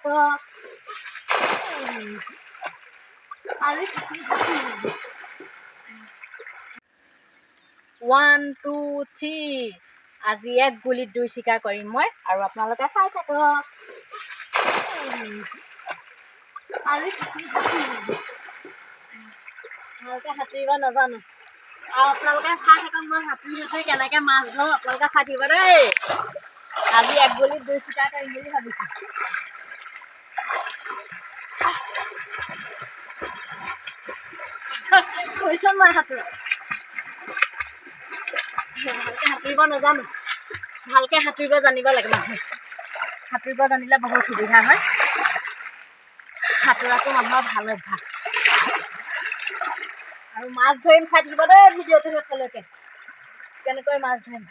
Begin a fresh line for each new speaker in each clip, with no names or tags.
One, two, three. আজি এক গুলিত দুই শিকাৰ কৰিম মই আৰু আপোনালোকে চাই থাকক। ভালকে সাঁতুৰিব নাজানো আৰু আপোনালোকে চাই থাকক মই সাঁতুৰি কেনেকে মাছ ধৰোঁ আপোনালোকে চাই থাকিব দেই। আজি এক গুলিত দুই শিকাৰ কৰিম বুলি ভাবিছোঁ। কৈছোঁ মই সাঁতোৰা ভালকে সাঁতুৰিব নাজানো। ভালকে সাঁতুৰিব জানিব লাগে মানুহে। সাঁতুৰিব জানিলে বহুত সুবিধা হয়। সাঁতোৰাটো মানুহৰ ভাল অভ্যাস। আৰু মাছ ধৰিম চাই থাকিব দেই ভিডিঅ'টো শেষলৈকে কেনেকৈ মাছ ধৰিম।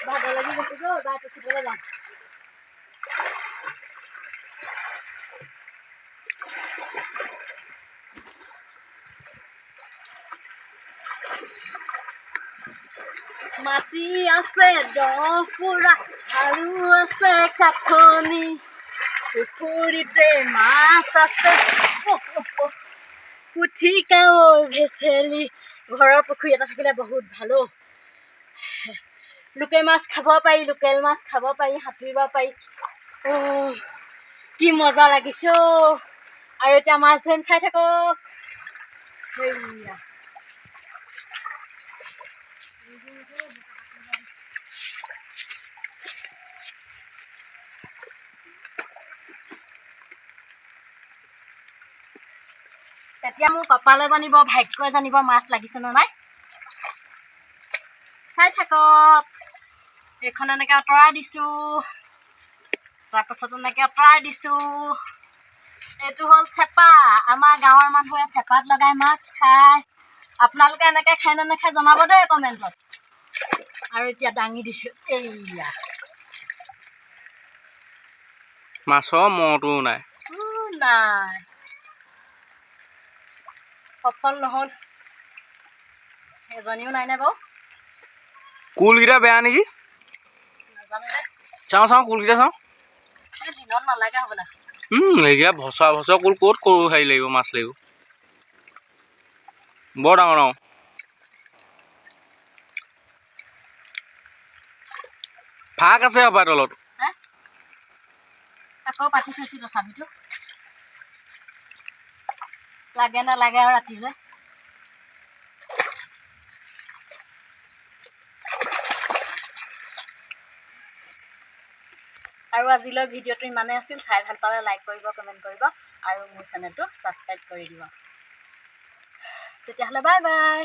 ভাগৰ লাগি গৈছে গৈ গাটো চুবলৈ যাম। মাটি আছে দপুৰা আৰু আছে কাঠনি পুখুৰীতে মাছ আছে পুঠি কাৱৈ ভেচেলি। ঘৰৰ পুখুৰী এটা থাকিলে বহুত ভালো। লোকেল মাছ খাব পাৰি, লোকেল মাছ খাব পাৰি, সাঁতুৰিব পাৰি। কি মজা লাগিছে আৰু এতিয়া মাছ ধৰিম চাই থাকক। এতিয়া মোৰ কপালে জানিব, ভাগ্যই জানিব মাছ লাগিছেনে নাই। চাই থাকক। এইখন এনেকৈ আঁতৰাই দিছোঁ, তাৰপাছত এনেকৈ আঁতৰাই দিছোঁ। এইটো হ'ল চেপা। আমাৰ গাঁৱৰ মানুহে চেপাত লগাই মাছ খায়। আপোনালোকে এনেকৈ খাই নে নাখায় জনাব দেই কমেণ্টত। আৰু এতিয়া দাঙি দিছোঁ। এইয়া
মাছৰ মহটো নাই।
নাই সফল নহ'ল। এজনীও নাই নে বাৰু।
কুলকেইটা বেয়া নেকি?
নাজানো দে।
চাওঁ কুলকেইটা চাওঁ।
দিনত নালাগে হ'বলা।
এইকেইটা ভচা কুল ক'ত হেৰি লাগিব, মাছ লাগিব। বৰ ডাঙৰ ডাঙৰ। ফাক আছে হপায় তলত।
আকৌ পাতি থৈছোঁ তথাপিতো লাগে নালাগে আৰু ৰাতিলৈ। আৰু আজিলৈ ভিডিঅ'টো ইমানেই আছিল। চাই ভাল পালে লাইক কৰিব, কমেণ্ট কৰিব আৰু মোৰ চেনেলটো ছাবস্ক্ৰাইব কৰি দিব। তেতিয়াহ'লে বাই বাই।